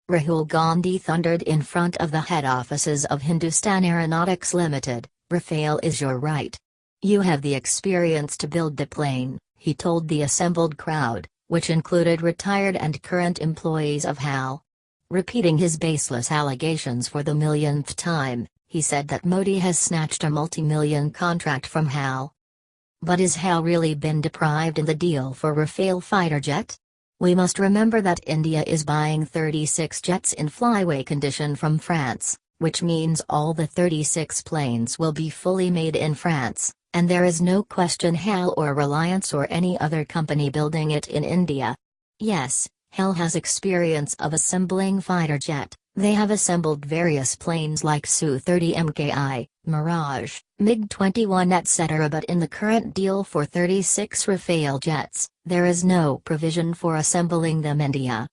Rahul Gandhi thundered in front of the head offices of Hindustan Aeronautics Limited. "Rafale is your right. You have the experience to build the plane," he told the assembled crowd, which included retired and current employees of HAL. Repeating his baseless allegations for the millionth time, he said that Modi has snatched a multi-million contract from HAL. But is HAL really been deprived in the deal for Rafale fighter jet? We must remember that India is buying 36 jets in flyway condition from France, which means all the 36 planes will be fully made in France, and there is no question HAL or Reliance or any other company building it in India. Yes, HAL has experience of assembling fighter jet. They have assembled various planes like Su-30 MKI, Mirage, MiG-21 etc. But in the current deal for 36 Rafale jets, there is no provision for assembling them in India.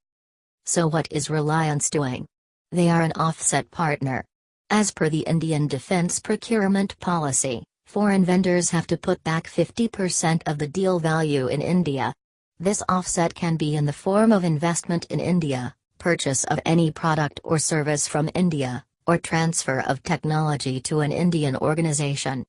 So what is Reliance doing? They are an offset partner. As per the Indian defense procurement policy, foreign vendors have to put back 50% of the deal value in India. This offset can be in the form of investment in India, purchase of any product or service from India, or transfer of technology to an Indian organization.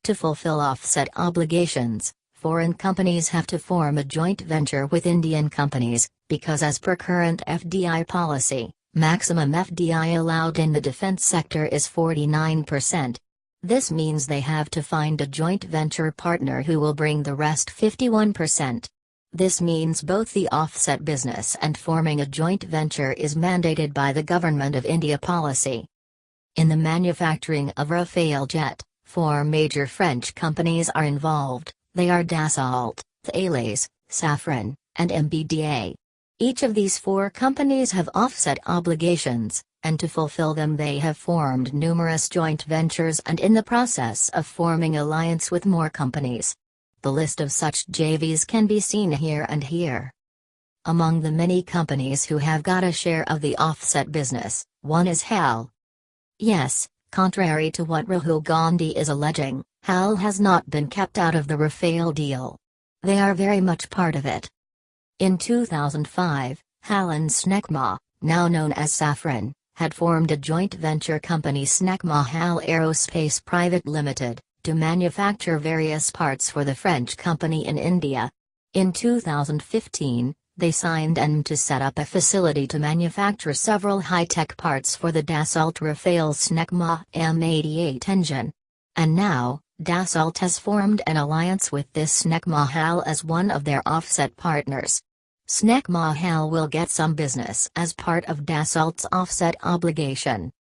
To fulfill offset obligations, foreign companies have to form a joint venture with Indian companies, because as per current FDI policy, maximum FDI allowed in the defense sector is 49%. This means they have to find a joint venture partner who will bring the rest 51%. This means both the offset business and forming a joint venture is mandated by the Government of India policy. In the manufacturing of Rafale jet, 4 major French companies are involved. They are Dassault, Thales, Safran, and MBDA. Each of these 4 companies have offset obligations, and to fulfill them they have formed numerous joint ventures and in the process of forming alliance with more companies. The list of such JVs can be seen here and here. Among the many companies who have got a share of the offset business, one is HAL. Yes, contrary to what Rahul Gandhi is alleging, HAL has not been kept out of the Rafale deal. They are very much part of it. In 2005, HAL and SNECMA, now known as Safran, had formed a joint venture company SNECMA HAL Aerospace Private Limited, to manufacture various parts for the French company in India. In 2015, they signed an to set up a facility to manufacture several high-tech parts for the Dassault Rafale SNECMA M88 engine. And now, Dassault has formed an alliance with this SNECMA HAL as one of their offset partners. SNECMA HAL will get some business as part of Dassault's offset obligation.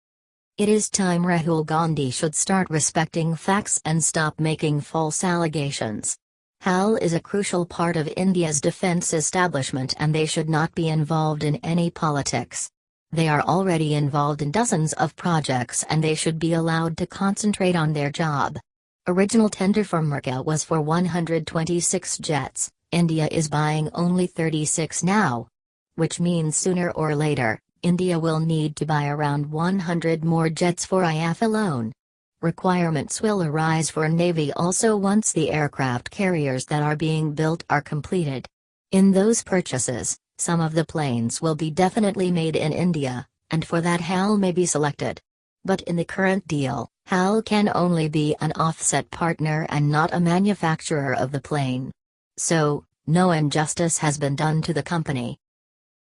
It is time Rahul Gandhi should start respecting facts and stop making false allegations. HAL is a crucial part of India's defense establishment and they should not be involved in any politics. They are already involved in dozens of projects and they should be allowed to concentrate on their job. Original tender for Mirage was for 126 jets, India is buying only 36 now. Which means sooner or later, India will need to buy around 100 more jets for IAF alone. Requirements will arise for Navy also once the aircraft carriers that are being built are completed. In those purchases, some of the planes will be definitely made in India, and for that HAL may be selected. But in the current deal, HAL can only be an offset partner and not a manufacturer of the plane. So, no injustice has been done to the company.